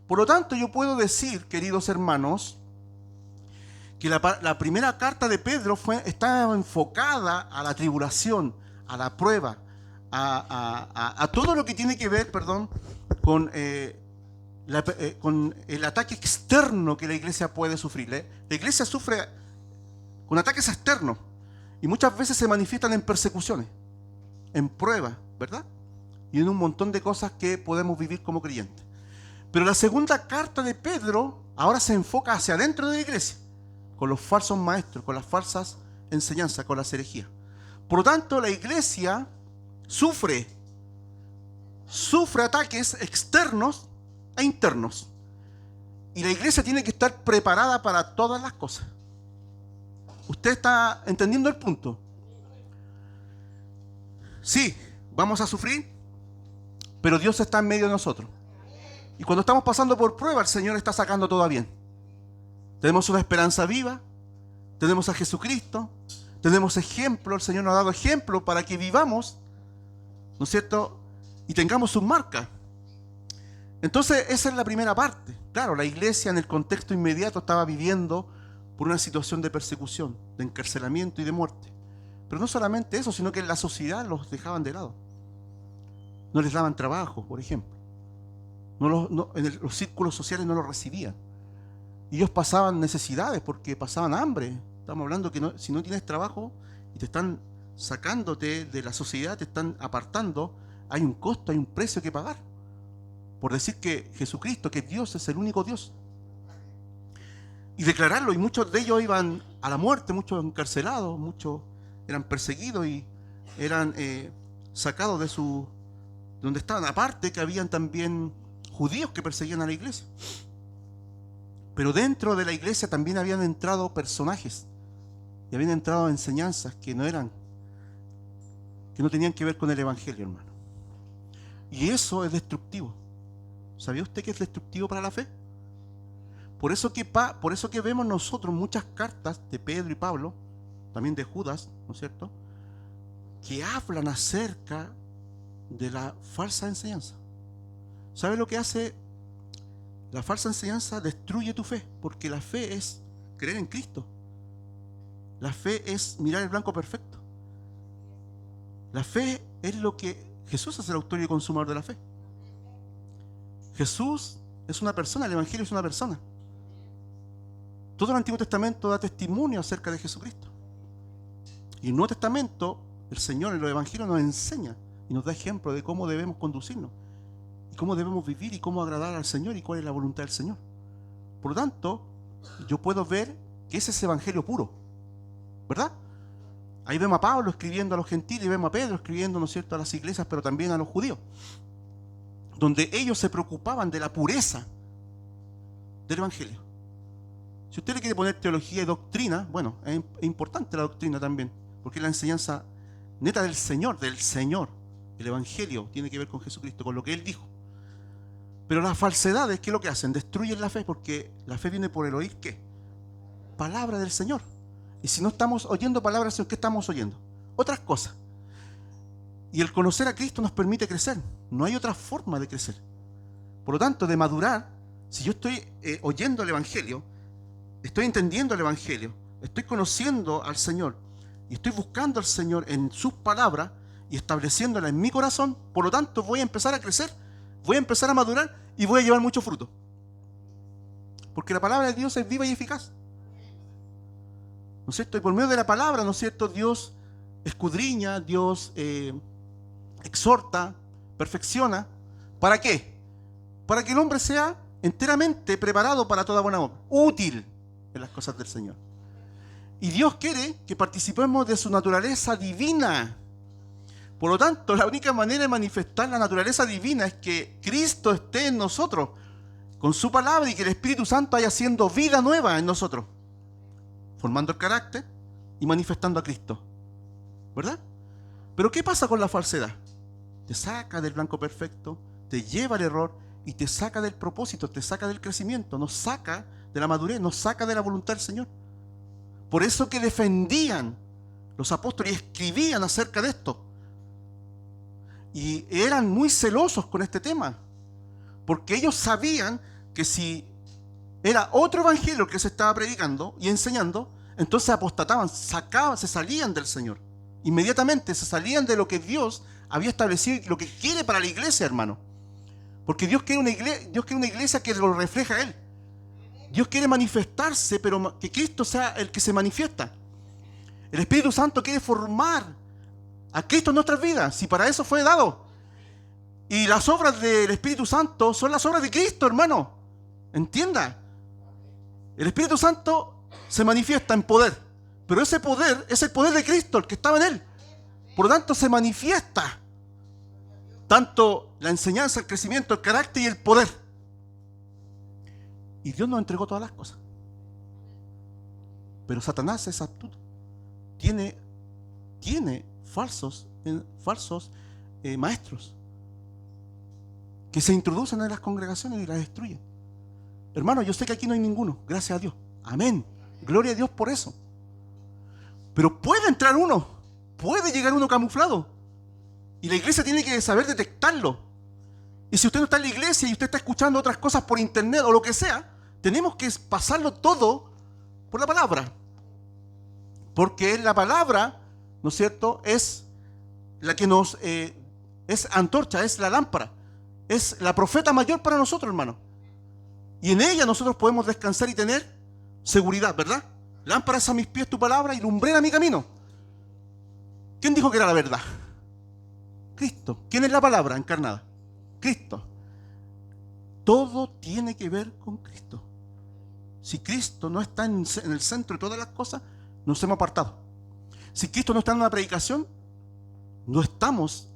Por lo tanto, yo puedo decir, queridos hermanos, que la primera carta de Pedro estaba enfocada a la tribulación, a la prueba, a todo lo que tiene que ver, con, con el ataque externo que la iglesia puede sufrir. La iglesia sufre con ataques externos y muchas veces se manifiestan en persecuciones, en pruebas, ¿verdad? Y en un montón de cosas que podemos vivir como creyentes. Pero la segunda carta de Pedro ahora se enfoca hacia adentro de la iglesia, con los falsos maestros, con las falsas enseñanzas, con las herejías. Por lo tanto, la iglesia sufre ataques externos e internos. Y la iglesia tiene que estar preparada para todas las cosas. ¿Usted está entendiendo el punto? Sí, vamos a sufrir, pero Dios está en medio de nosotros. Y cuando estamos pasando por prueba, el Señor está sacando todo a bien. Tenemos una esperanza viva, tenemos a Jesucristo, tenemos ejemplo, el Señor nos ha dado ejemplo para que vivamos, ¿no es cierto? Y tengamos sus marcas. Entonces, esa es la primera parte. Claro, la iglesia en el contexto inmediato estaba viviendo por una situación de persecución, de encarcelamiento y de muerte. Pero no solamente eso, sino que en la sociedad los dejaban de lado. No les daban trabajo, por ejemplo. Los círculos sociales no los recibían. Y ellos pasaban necesidades porque pasaban hambre. Estamos hablando que si no tienes trabajo y te están sacándote de la sociedad, te están apartando, hay un costo, hay un precio que pagar. Por decir que Jesucristo, que Dios es el único Dios. Y declararlo, y muchos de ellos iban a la muerte, muchos encarcelados, muchos eran perseguidos y eran sacados de donde estaban. Aparte que habían también judíos que perseguían a la iglesia. Pero dentro de la iglesia también habían entrado personajes y habían entrado enseñanzas que no tenían que ver con el evangelio, hermano. Y eso es destructivo. ¿Sabía usted que es destructivo para la fe? Por eso que vemos nosotros muchas cartas de Pedro y Pablo, también de Judas, ¿no es cierto?, que hablan acerca de la falsa enseñanza. ¿Sabe lo que hace la falsa enseñanza? Destruye tu fe, porque la fe es creer en Cristo. La fe es mirar el blanco perfecto. La fe es lo que Jesús es el autor y consumador de la fe. Jesús es una persona, el Evangelio es una persona. Todo el Antiguo Testamento da testimonio acerca de Jesucristo. Y el Nuevo Testamento, el Señor en los Evangelios nos enseña y nos da ejemplo de cómo debemos conducirnos, y cómo debemos vivir y cómo agradar al Señor y cuál es la voluntad del Señor. Por lo tanto, yo puedo ver que ese es Evangelio puro, ¿verdad? Ahí vemos a Pablo escribiendo a los gentiles y vemos a Pedro escribiendo, ¿no es cierto?, a las iglesias, pero también a los judíos, donde ellos se preocupaban de la pureza del Evangelio. Si usted le quiere poner teología y doctrina, bueno, es importante la doctrina también, porque es la enseñanza neta del Señor. El Evangelio tiene que ver con Jesucristo, con lo que Él dijo. Pero las falsedades, ¿qué es lo que hacen? Destruyen la fe, porque la fe viene por el oír, ¿qué? Palabra del Señor. Y si no estamos oyendo palabras del Señor, ¿qué estamos oyendo? Otras cosas. Y el conocer a Cristo nos permite crecer. No hay otra forma de crecer. Por lo tanto, de madurar, si yo estoy oyendo el Evangelio, estoy entendiendo el Evangelio, estoy conociendo al Señor y estoy buscando al Señor en sus palabras y estableciéndola en mi corazón, por lo tanto voy a empezar a crecer, voy a empezar a madurar y voy a llevar mucho fruto. Porque la palabra de Dios es viva y eficaz, ¿no es cierto? Y por medio de la palabra, ¿no es cierto?, Dios escudriña, Dios exhorta, perfecciona. ¿Para qué? Para que el hombre sea enteramente preparado para toda buena obra, útil en las cosas del Señor. Y Dios quiere que participemos de su naturaleza divina. Por lo tanto, la única manera de manifestar la naturaleza divina es que Cristo esté en nosotros con su palabra y que el Espíritu Santo vaya haciendo vida nueva en nosotros, formando el carácter y manifestando a Cristo, ¿verdad? Pero ¿qué pasa con la falsedad? Te saca del blanco perfecto, te lleva al error y te saca del propósito, te saca del crecimiento, nos saca de la madurez, nos saca de la voluntad del Señor. Por eso que defendían los apóstoles y escribían acerca de esto. Y eran muy celosos con este tema, porque ellos sabían que si era otro evangelio que se estaba predicando y enseñando, entonces apostataban, se salían del Señor. Inmediatamente se salían de lo que Dios había establecido y lo que quiere para la iglesia, hermano. Porque Dios quiere una iglesia que lo refleja a Él. Dios quiere manifestarse, pero que Cristo sea el que se manifiesta. El Espíritu Santo quiere formar a Cristo en nuestras vidas, si para eso fue dado. Y las obras del Espíritu Santo son las obras de Cristo, hermano. Entienda. El Espíritu Santo se manifiesta en poder, pero ese poder es el poder de Cristo, el que estaba en Él. Por lo tanto, se manifiesta tanto la enseñanza, el crecimiento, el carácter y el poder. Y Dios nos entregó todas las cosas. Pero Satanás es astuto. Tiene falsos maestros que se introducen en las congregaciones y las destruyen. Hermano, yo sé que aquí no hay ninguno, gracias a Dios. Amén. Gloria a Dios por eso. Pero puede entrar uno, puede llegar uno camuflado. Y la iglesia tiene que saber detectarlo. Y si usted no está en la iglesia y usted está escuchando otras cosas por internet o lo que sea, tenemos que pasarlo todo por la palabra. Porque la palabra, ¿no es cierto?, es la que nos es antorcha, es la lámpara, es la profeta mayor para nosotros, hermano. Y en ella nosotros podemos descansar y tener seguridad, ¿verdad? Lámpara es a mis pies tu palabra y lumbrera mi camino. ¿Quién dijo que era la verdad? Cristo. ¿Quién es la palabra encarnada? Cristo. Todo tiene que ver con Cristo. Si Cristo no está en el centro de todas las cosas, nos hemos apartado. Si Cristo no está en una predicación, no estamos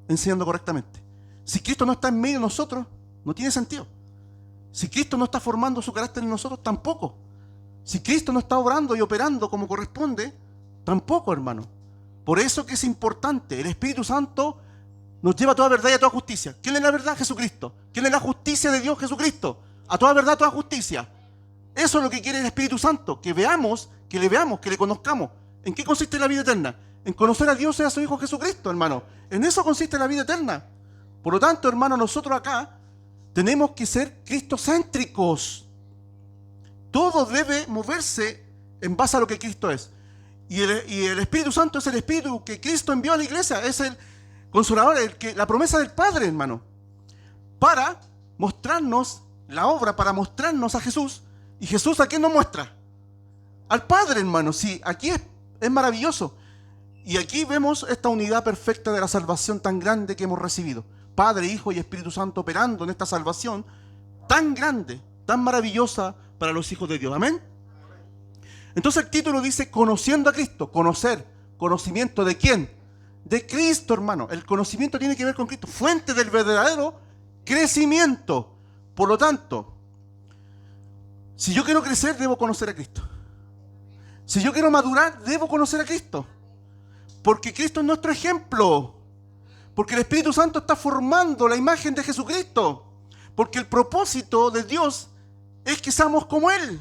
enseñando correctamente. Si Cristo no está en medio de nosotros, no tiene sentido. Si Cristo no está formando su carácter en nosotros, tampoco. Si Cristo no está obrando y operando como corresponde, tampoco, hermano. Por eso que es importante. El Espíritu Santo nos lleva a toda verdad y a toda justicia. ¿Quién es la verdad? Jesucristo. ¿Quién es la justicia de Dios? Jesucristo. A toda verdad, a toda justicia. Eso es lo que quiere el Espíritu Santo. Que veamos, que le conozcamos. ¿En qué consiste la vida eterna? En conocer a Dios y a su Hijo Jesucristo, hermano. En eso consiste la vida eterna. Por lo tanto, hermano, nosotros acá tenemos que ser cristocéntricos. Todo debe moverse en base a lo que Cristo es. Y el Espíritu Santo es el Espíritu que Cristo envió a la iglesia. Es el Consolador, la promesa del Padre, hermano. Para mostrarnos la obra, para mostrarnos a Jesús. ¿Y Jesús a quién nos muestra? Al Padre, hermano. Sí, aquí es maravilloso. Y aquí vemos esta unidad perfecta de la salvación tan grande que hemos recibido. Padre, Hijo y Espíritu Santo operando en esta salvación tan grande, tan maravillosa para los hijos de Dios. Amén. Entonces el título dice conociendo a Cristo. Conocimiento de quién? De Cristo, hermano. El conocimiento tiene que ver con Cristo, fuente del verdadero crecimiento. Por lo tanto, si yo quiero crecer, debo conocer a Cristo. Si yo quiero madurar, debo conocer a Cristo. Porque Cristo es nuestro ejemplo. Porque el Espíritu Santo está formando la imagen de Jesucristo. Porque el propósito de Dios es que seamos como Él.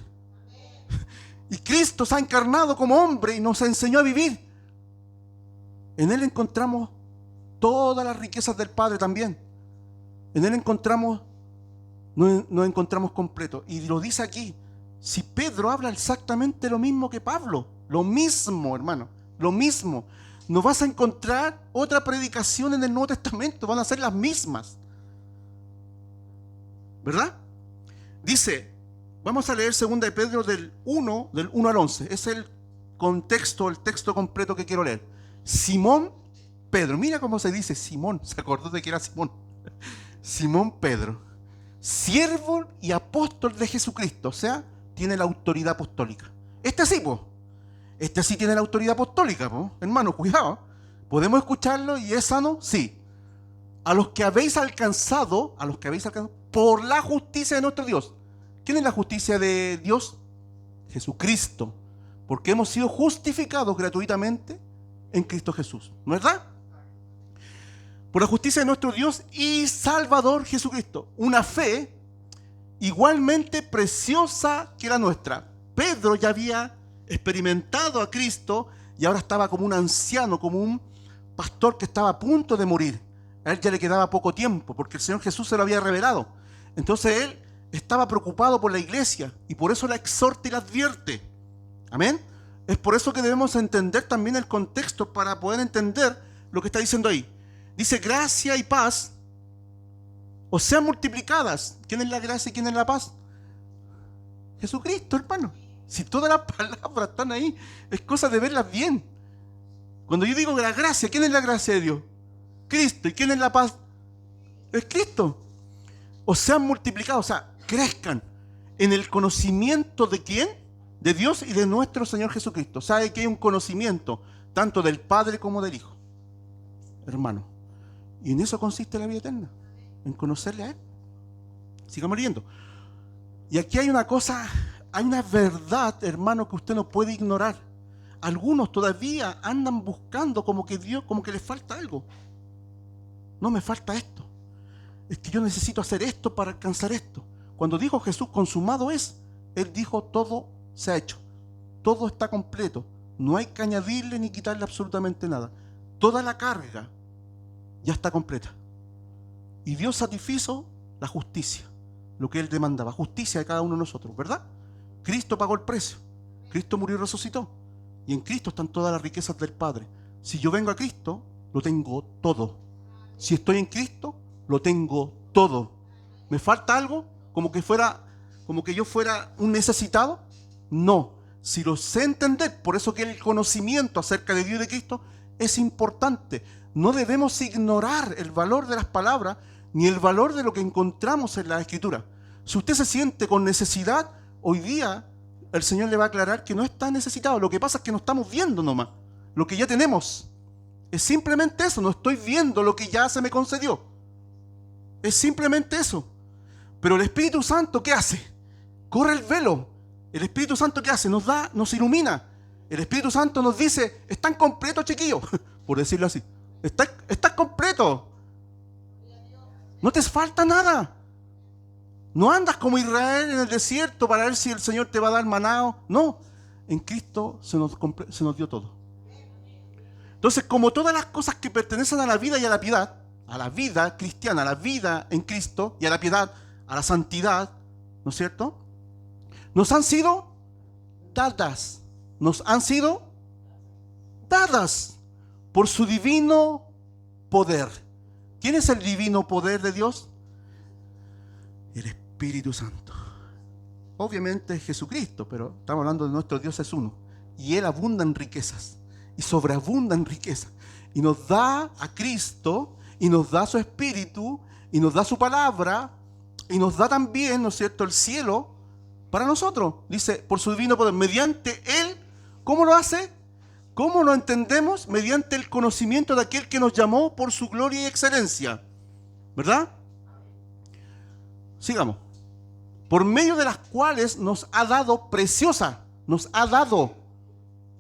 Y Cristo se ha encarnado como hombre y nos enseñó a vivir. En Él encontramos todas las riquezas del Padre también. En Él nos encontramos completos. Y lo dice aquí. Si Pedro habla exactamente lo mismo que Pablo. Lo mismo, hermano. Lo mismo. No vas a encontrar otra predicación en el Nuevo Testamento. Van a ser las mismas. ¿Verdad? Dice, vamos a leer 2 de Pedro del 1 al 11. Es el contexto, el texto completo que quiero leer. Simón Pedro, mira cómo se dice Simón, se acordó de que era Simón. Simón Pedro, siervo y apóstol de Jesucristo, o sea, tiene la autoridad apostólica. Este sí, po. Este sí tiene la autoridad apostólica, po. Hermano, cuidado. ¿Podemos escucharlo y es sano? Sí. A los que habéis alcanzado por la justicia de nuestro Dios. ¿Quién es la justicia de Dios? Jesucristo. Porque hemos sido justificados gratuitamente en Cristo Jesús, ¿no es verdad? Por la justicia de nuestro Dios y Salvador Jesucristo. Una fe igualmente preciosa que la nuestra. Pedro ya había experimentado a Cristo y ahora estaba como un anciano, como un pastor que estaba a punto de morir. A él ya le quedaba poco tiempo porque el Señor Jesús se lo había revelado. Entonces él estaba preocupado por la iglesia y por eso la exhorta y la advierte. Amén. Es por eso que debemos entender también el contexto para poder entender lo que está diciendo ahí. Dice gracia y paz o sean multiplicadas. ¿Quién es la gracia y quién es la paz? Jesucristo, hermano. Si todas las palabras están ahí, es cosa de verlas bien. Cuando yo digo la gracia, ¿quién es la gracia de Dios? Cristo. ¿Y quién es la paz? Es Cristo. O sean multiplicados, o sea, crezcan en el conocimiento de ¿quién? De Dios y de nuestro Señor Jesucristo. Sabe que hay un conocimiento tanto del Padre como del Hijo, hermano. Y en eso consiste la vida eterna, en conocerle a Él. Sigamos leyendo. Y aquí hay una cosa, hay una verdad, hermano, que usted no puede ignorar. Algunos todavía andan buscando como que Dios, como que les falta algo. No, me falta esto. Es que yo necesito hacer esto para alcanzar esto. Cuando dijo Jesús, consumado es, Él dijo, todo se ha hecho. Todo está completo. No hay que añadirle ni quitarle absolutamente nada. Toda la carga ya está completa. Y Dios satisfizo la justicia, lo que Él demandaba, justicia de cada uno de nosotros, ¿verdad? Cristo pagó el precio. Cristo murió y resucitó. Y en Cristo están todas las riquezas del Padre. Si yo vengo a Cristo, lo tengo todo. Si estoy en Cristo, lo tengo todo. ¿Me falta algo? Como que yo fuera un necesitado. No. Si lo sé entender, por eso que el conocimiento acerca de Dios y de Cristo es importante. No debemos ignorar el valor de las palabras ni el valor de lo que encontramos en la Escritura. Si usted se siente con necesidad, hoy día el Señor le va a aclarar que no está necesitado. Lo que pasa es que no estamos viendo nomás lo que ya tenemos. Es simplemente eso, no estoy viendo lo que ya se me concedió. Es simplemente eso. Pero el Espíritu Santo, ¿qué hace? Corre el velo. El Espíritu Santo, ¿qué hace? Nos ilumina. El Espíritu Santo nos dice, están completos, chiquillos, por decirlo así. Están completos. No te falta nada. No andas como Israel en el desierto para ver si el Señor te va a dar maná. No, en Cristo se nos dio todo. Entonces, como todas las cosas que pertenecen a la vida y a la vida cristiana, a la vida en Cristo y a la piedad, a la santidad, ¿no es cierto? Nos han sido dadas. Nos han sido dadas por su divino poder. ¿Quién es el divino poder de Dios? El Espíritu Santo. Obviamente es Jesucristo, pero estamos hablando de nuestro Dios es uno. Y Él abunda en riquezas. Y sobreabunda en riquezas. Y nos da a Cristo, y nos da su Espíritu, y nos da su palabra, y nos da también, ¿no es cierto?, el cielo para nosotros. Dice, por su divino poder, mediante Él. ¿Cómo lo hace? ¿Cómo lo entendemos? Mediante el conocimiento de aquel que nos llamó por su gloria y excelencia. ¿Verdad? Sigamos. Por medio de las cuales nos ha dado preciosa. Nos ha dado.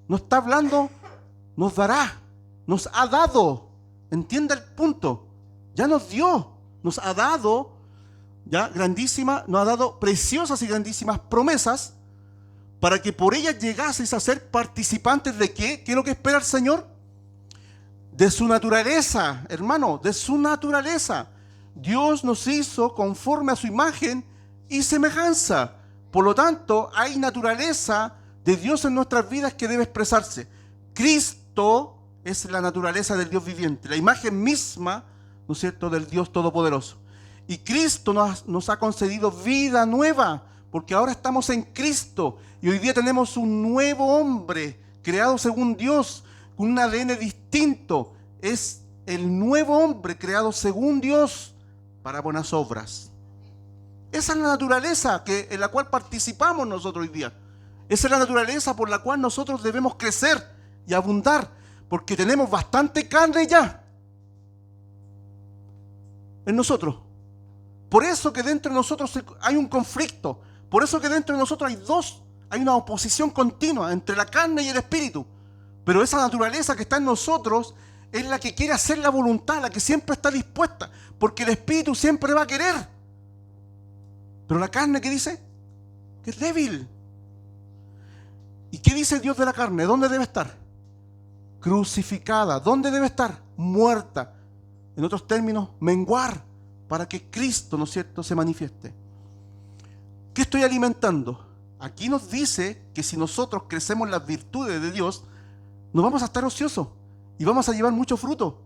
No está hablando, nos dará. Nos ha dado. Entienda el punto. Ya nos dio. Nos ha dado, ya grandísima, nos ha dado preciosas y grandísimas promesas para que por ellas llegaseis a ser participantes de ¿qué? ¿Qué es lo que espera el Señor? De su naturaleza, hermano, de su naturaleza. Dios nos hizo conforme a su imagen y semejanza. Por lo tanto, hay naturaleza de Dios en nuestras vidas que debe expresarse. Cristo es la naturaleza del Dios viviente, la imagen misma, ¿no es cierto?, del Dios Todopoderoso. Y Cristo nos ha concedido vida nueva, porque ahora estamos en Cristo y hoy día tenemos un nuevo hombre creado según Dios, con un ADN distinto. Es el nuevo hombre creado según Dios para buenas obras. Esa es la naturaleza en la cual participamos nosotros hoy día. Esa es la naturaleza por la cual nosotros debemos crecer y abundar, porque tenemos bastante carne ya en nosotros. Por eso que dentro de nosotros hay un conflicto. Por eso que dentro de nosotros hay una oposición continua entre la carne y el espíritu. Pero esa naturaleza que está en nosotros es la que quiere hacer la voluntad, la que siempre está dispuesta, porque el espíritu siempre va a querer. Pero la carne, ¿qué dice? Que es débil. ¿Y qué dice el Dios de la carne? ¿Dónde debe estar? Crucificada. ¿Dónde debe estar? Muerta. En otros términos, menguar, para que Cristo, ¿no es cierto?, se manifieste. ¿Qué estoy alimentando? Aquí nos dice que si nosotros crecemos en las virtudes de Dios, no vamos a estar ociosos y vamos a llevar mucho fruto.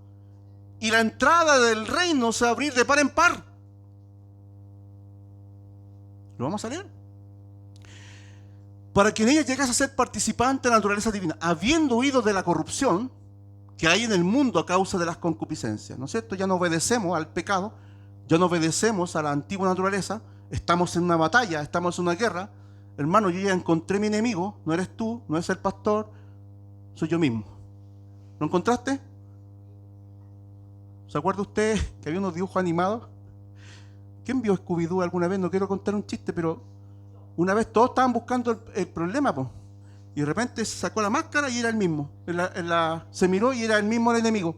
Y la entrada del reino se va a abrir de par en par. ¿Lo vamos a leer? Para que en ella llegas a ser participante de la naturaleza divina, habiendo huido de la corrupción que hay en el mundo a causa de las concupiscencias, ¿no es cierto? Ya no obedecemos al pecado, ya no obedecemos a la antigua naturaleza, estamos en una batalla, estamos en una guerra. Hermano, yo ya encontré mi enemigo, no eres tú, no es el pastor, soy yo mismo. ¿Lo encontraste? ¿Se acuerda usted que había unos dibujos animados? ¿Quién vio Scooby-Doo alguna vez? No quiero contar un chiste, pero una vez todos estaban buscando el problema, po. Y de repente se sacó la máscara y era el mismo. Se miró y era el mismo el enemigo.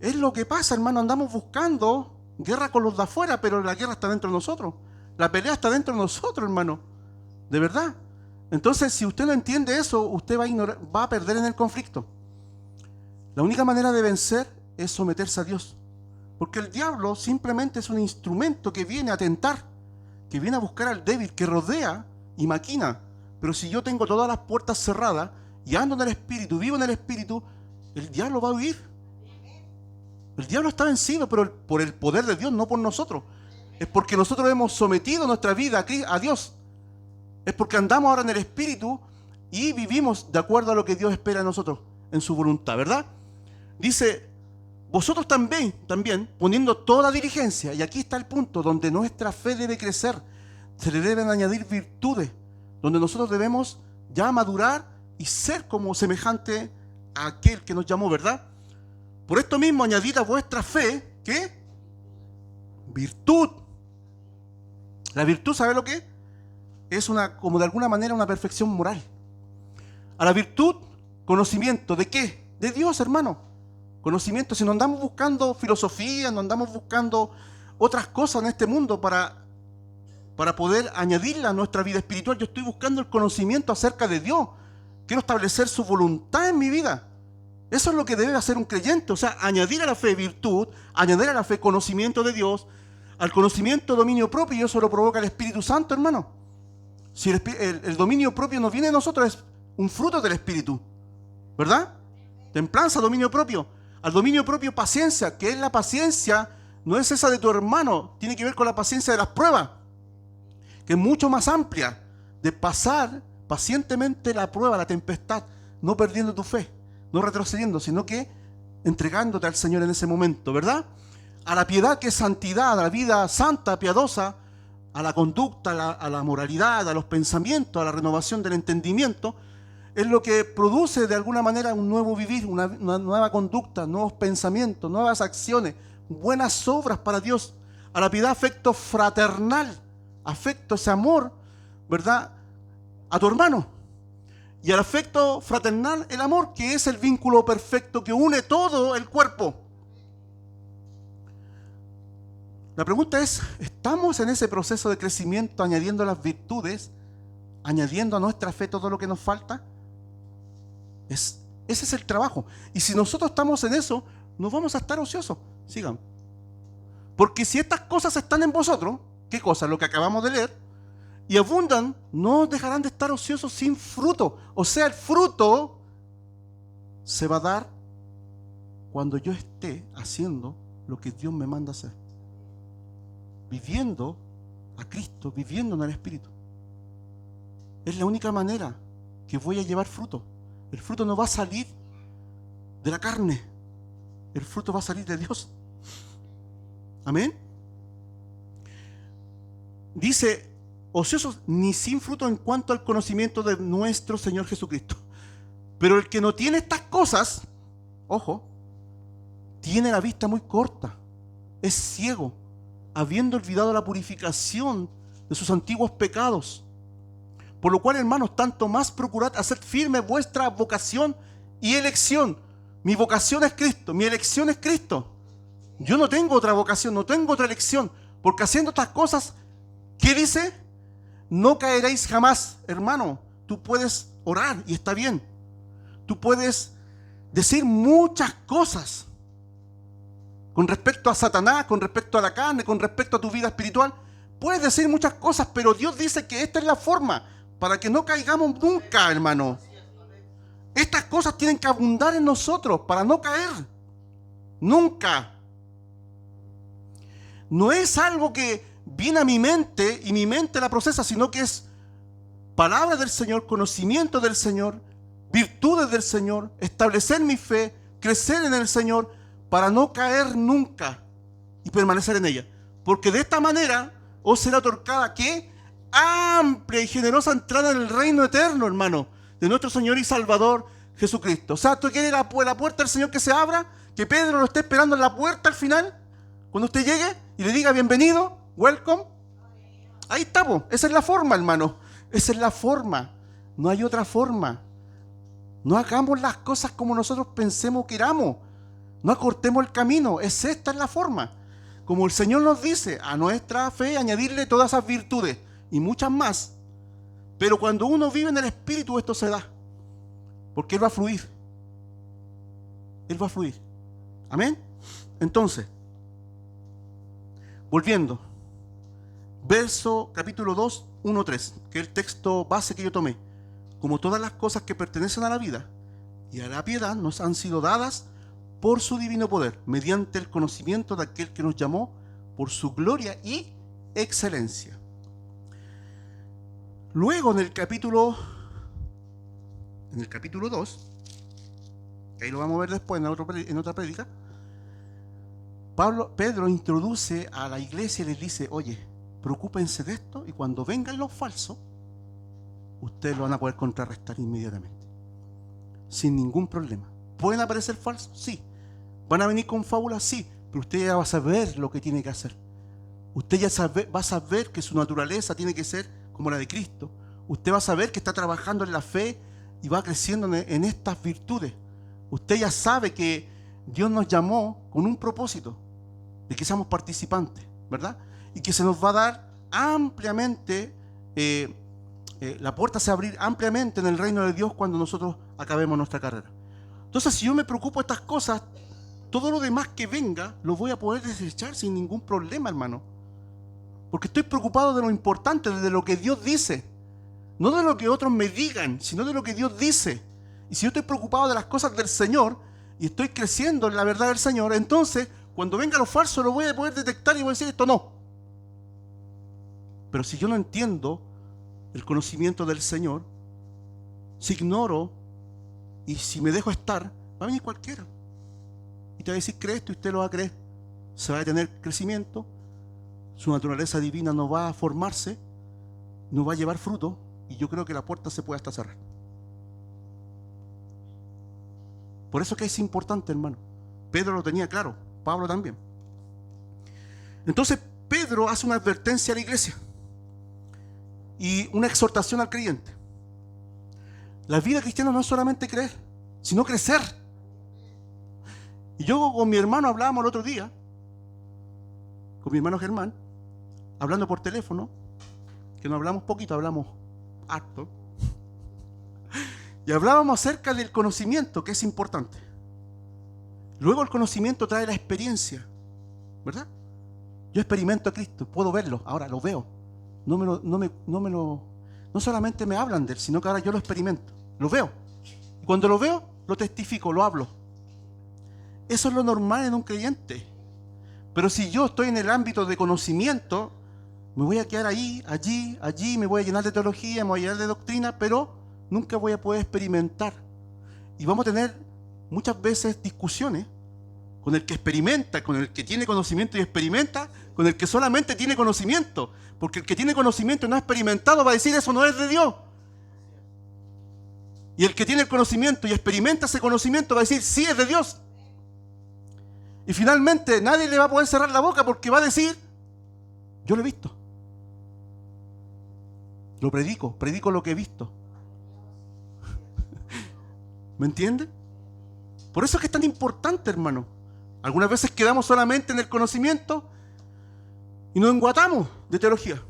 Es lo que pasa, hermano. Andamos buscando guerra con los de afuera, pero la guerra está dentro de nosotros. La pelea está dentro de nosotros, hermano. De verdad. Entonces, si usted no entiende eso, usted va a perder en el conflicto. La única manera de vencer es someterse a Dios. Porque el diablo simplemente es un instrumento que viene a tentar, que viene a buscar al débil, que rodea y maquina. Pero si yo tengo todas las puertas cerradas y ando en el Espíritu, vivo en el Espíritu, el diablo va a huir. El diablo está vencido, pero por el poder de Dios, no por nosotros. Es porque nosotros hemos sometido nuestra vida a Dios. Es porque andamos ahora en el Espíritu y vivimos de acuerdo a lo que Dios espera de nosotros, en su voluntad, ¿verdad? Dice, vosotros también, poniendo toda diligencia, y aquí está el punto donde nuestra fe debe crecer, se le deben añadir virtudes, donde nosotros debemos ya madurar y ser como semejante a aquel que nos llamó, ¿verdad? Por esto mismo añadid a vuestra fe, ¿qué? Virtud. La virtud, ¿sabe lo que es? Es como de alguna manera una perfección moral. A la virtud, conocimiento, ¿de qué? De Dios, hermano. Conocimiento. Si no andamos buscando filosofía, no andamos buscando otras cosas en este mundo para poder añadirla a nuestra vida espiritual, yo estoy buscando el conocimiento acerca de Dios. Quiero establecer su voluntad en mi vida. Eso es lo que debe hacer un creyente. O sea, añadir a la fe virtud, añadir a la fe conocimiento de Dios, al conocimiento dominio propio, y eso lo provoca el Espíritu Santo, hermano. Si el dominio propio no viene de nosotros, es un fruto del Espíritu, ¿verdad? Templanza, dominio propio. Al dominio propio, paciencia. ¿Qué es la paciencia? No es esa de tu hermano, tiene que ver con la paciencia de las pruebas, que es mucho más amplia, de pasar pacientemente la prueba, la tempestad, no perdiendo tu fe, no retrocediendo, sino que entregándote al Señor en ese momento, ¿verdad? A la piedad, que es santidad, a la vida santa, piadosa, a la conducta, a la moralidad, a los pensamientos, a la renovación del entendimiento, es lo que produce de alguna manera un nuevo vivir, una nueva conducta, nuevos pensamientos, nuevas acciones, buenas obras para Dios. A la piedad, afecto fraternal, afecto, ese amor, ¿verdad?, a tu hermano. Y al afecto fraternal, el amor, que es el vínculo perfecto que une todo el cuerpo. La pregunta es, ¿estamos en ese proceso de crecimiento añadiendo las virtudes, añadiendo a nuestra fe todo lo que nos falta? Ese es el trabajo. Y si nosotros estamos en eso, no vamos a estar ociosos. Sigan. Porque si estas cosas están en vosotros, ¿qué cosas? Lo que acabamos de leer, y abundan, no dejarán de estar ociosos sin fruto. O sea, el fruto se va a dar cuando yo esté haciendo lo que Dios me manda hacer. Viviendo a Cristo, viviendo en el Espíritu. Es la única manera que voy a llevar fruto. El fruto no va a salir de la carne. El fruto va a salir de Dios. Amén. Dice, ociosos ni sin fruto en cuanto al conocimiento de nuestro Señor Jesucristo. Pero el que no tiene estas cosas, ojo, tiene la vista muy corta, es ciego, habiendo olvidado la purificación de sus antiguos pecados. Por lo cual, hermanos, tanto más procurad hacer firme vuestra vocación y elección. Mi vocación es Cristo, mi elección es Cristo. Yo no tengo otra vocación, no tengo otra elección, porque haciendo estas cosas, ¿qué dice? No caeréis jamás. Hermano, tú puedes orar y está bien. Tú puedes decir muchas cosas con respecto a Satanás, con respecto a la carne, con respecto a tu vida espiritual, Puedes decir muchas cosas, pero Dios dice que esta es la forma para que no caigamos nunca, hermano. Estas cosas tienen que abundar en nosotros para no caer. Nunca. No es algo que viene a mi mente y mi mente la procesa, sino que es palabra del Señor, conocimiento del Señor, virtudes del Señor, establecer mi fe, crecer en el Señor para no caer nunca y permanecer en ella. Porque de esta manera os será otorgada ¿qué? Amplia y generosa entrada en el reino eterno, hermano, de nuestro Señor y Salvador Jesucristo. O sea, ¿tú quieres la puerta del Señor que se abra? Que Pedro lo esté esperando en la puerta al final, cuando usted llegue y le diga bienvenido, welcome. Ahí estamos, esa es la forma, hermano. Esa es la forma, no hay otra forma. No hagamos las cosas como nosotros pensemos que queramos. No acortemos el camino, esta es la forma. Como el Señor nos dice, a nuestra fe añadirle todas esas virtudes y muchas más. Pero cuando uno vive en el Espíritu esto se da. Porque Él va a fluir. Él va a fluir. Amén. Entonces, volviendo. Verso capítulo 2, 1, 3, que es el texto base que yo tomé. Como todas las cosas que pertenecen a la vida y a la piedad nos han sido dadas por su divino poder, mediante el conocimiento de aquel que nos llamó por su gloria y excelencia. Luego en el capítulo 2, que ahí lo vamos a ver después en otra prédica, Pedro introduce a la iglesia y les dice, oye, preocúpense de esto y cuando vengan los falsos, ustedes lo van a poder contrarrestar inmediatamente, sin ningún problema. ¿Pueden aparecer falsos? Sí. ¿Van a venir con fábulas? Sí. Pero usted ya va a saber lo que tiene que hacer. Usted ya va a saber que su naturaleza tiene que ser como la de Cristo. Usted va a saber que está trabajando en la fe y va creciendo en estas virtudes. Usted ya sabe que Dios nos llamó con un propósito, de que seamos participantes, ¿verdad? Y que se nos va a dar ampliamente, la puerta se va a abrir ampliamente en el reino de Dios cuando nosotros acabemos nuestra carrera. Entonces, si yo me preocupo de estas cosas, todo lo demás que venga lo voy a poder desechar sin ningún problema, hermano. Porque estoy preocupado de lo importante, de lo que Dios dice. No de lo que otros me digan, sino de lo que Dios dice. Y si yo estoy preocupado de las cosas del Señor y estoy creciendo en la verdad del Señor, entonces, cuando venga lo falso, lo voy a poder detectar y voy a decir, esto no. Pero si yo no entiendo el conocimiento del Señor, si ignoro y si me dejo estar, va a venir cualquiera. Y te va a decir, cree esto y usted lo va a creer. Se va a tener crecimiento, su naturaleza divina no va a formarse, no va a llevar fruto y yo creo que la puerta se puede hasta cerrar. Por eso que es importante, hermano. Pedro lo tenía claro, Pablo también. Entonces Pedro hace una advertencia a la iglesia y una exhortación al creyente. La vida cristiana no es solamente creer, sino crecer. Y yo con mi hermano hablábamos el otro día, con mi hermano Germán, hablando por teléfono, que no hablamos poquito, hablamos harto. Y hablábamos acerca del conocimiento, que es importante. Luego el conocimiento trae la experiencia, ¿verdad? Yo experimento a Cristo, puedo verlo, ahora lo veo. No solamente me hablan de Él, sino que ahora yo lo experimento, lo veo. Y cuando lo veo, lo testifico, lo hablo. Eso es lo normal en un creyente. Pero si yo estoy en el ámbito de conocimiento, me voy a quedar ahí, allí, me voy a llenar de teología, me voy a llenar de doctrina, pero nunca voy a poder experimentar. Y vamos a tener muchas veces discusiones con el que experimenta, con el que tiene conocimiento y experimenta, con el que solamente tiene conocimiento. Porque el que tiene conocimiento y no ha experimentado va a decir, eso no es de Dios. Y el que tiene el conocimiento y experimenta ese conocimiento va a decir, sí es de Dios. Y finalmente nadie le va a poder cerrar la boca porque va a decir, yo lo he visto. Lo predico lo que he visto. ¿Me entiende? Por eso es que es tan importante, hermano. Algunas veces quedamos solamente en el conocimiento y nos enguatamos de teología.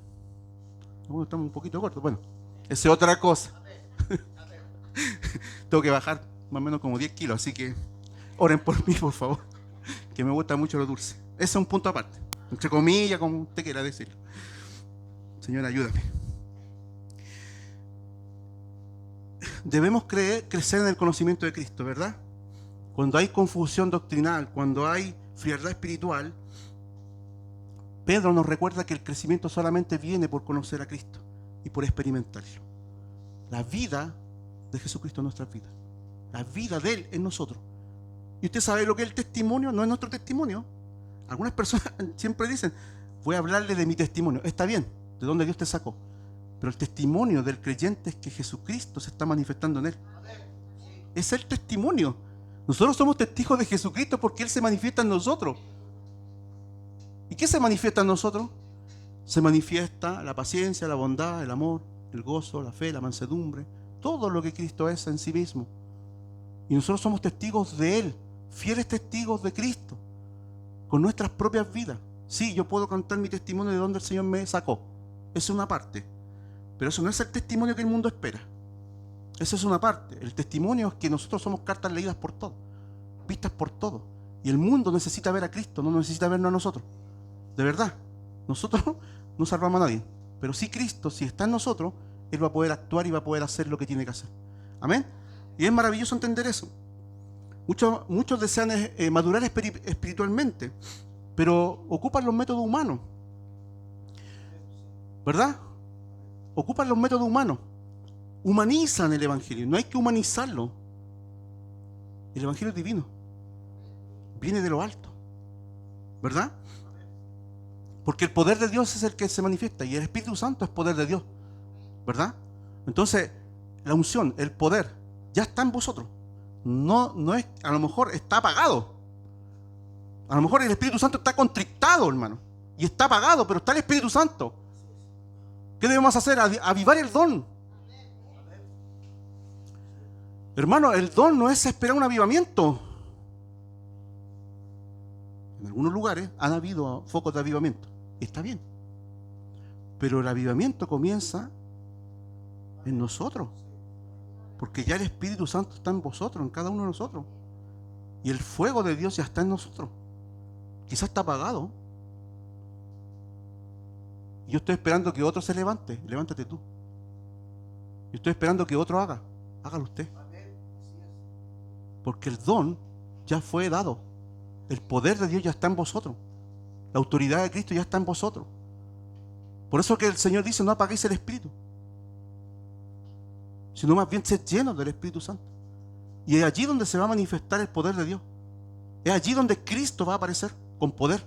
Bueno, estamos un poquito cortos. Bueno, esa es otra cosa. Tengo que bajar más o menos como 10 kilos, así que oren por mí, por favor, que me gusta mucho lo dulce. Ese es un punto aparte, entre comillas, como usted quiera decirlo. Señor, ayúdame. Debemos crecer en el conocimiento de Cristo, ¿verdad? Cuando hay confusión doctrinal, cuando hay frialdad espiritual, Pedro nos recuerda que el crecimiento solamente viene por conocer a Cristo y por experimentarlo. La vida de Jesucristo en nuestras vidas. La vida de Él en nosotros. ¿Y usted sabe lo que es el testimonio? No es nuestro testimonio. Algunas personas siempre dicen, voy a hablarle de mi testimonio. Está bien, de dónde Dios te sacó. Pero el testimonio del creyente es que Jesucristo se está manifestando en él. Es el testimonio. Nosotros somos testigos de Jesucristo porque Él se manifiesta en nosotros. ¿Y qué se manifiesta en nosotros? Se manifiesta la paciencia, la bondad, el amor, el gozo, la fe, la mansedumbre. Todo lo que Cristo es en sí mismo. Y nosotros somos testigos de Él, fieles testigos de Cristo, con nuestras propias vidas. Sí, yo puedo contar mi testimonio de dónde el Señor me sacó. Esa es una parte. Pero eso no es el testimonio que el mundo espera. Esa es una parte. El testimonio es que nosotros somos cartas leídas por todos, vistas por todos. Y el mundo necesita ver a Cristo, no necesita vernos a nosotros. De verdad. Nosotros no salvamos a nadie. Pero sí Cristo, si está en nosotros, Él va a poder actuar y va a poder hacer lo que tiene que hacer. Amén. Y es maravilloso entender eso. Muchos desean madurar espiritualmente, pero ocupan los métodos humanos. ¿Verdad? Ocupan los métodos humanos. Humanizan el Evangelio. No hay que humanizarlo. El Evangelio es divino. Viene de lo alto. ¿Verdad? Porque el poder de Dios es el que se manifiesta y el Espíritu Santo es poder de Dios. ¿Verdad? Entonces, la unción, el poder, ya está en vosotros. No es, a lo mejor está apagado. A lo mejor el Espíritu Santo está contrictado, hermano. Y está apagado, pero está el Espíritu Santo. ¿Qué debemos hacer? Avivar el don. Hermano, el don no es esperar un avivamiento. En algunos lugares han habido focos de avivamiento. Está bien. Pero el avivamiento comienza en nosotros. Porque ya el Espíritu Santo está en vosotros, en cada uno de nosotros. Y el fuego de Dios ya está en nosotros. Quizás está apagado. Y yo estoy esperando que otro se levante. Levántate tú. Yo estoy esperando que otro haga. Hágalo usted. Porque el don ya fue dado. El poder de Dios ya está en vosotros. La autoridad de Cristo ya está en vosotros. Por eso que el Señor dice, no apaguéis el Espíritu, sino más bien sed llenos del Espíritu Santo. Y es allí donde se va a manifestar el poder de Dios. Es allí donde Cristo va a aparecer con poder.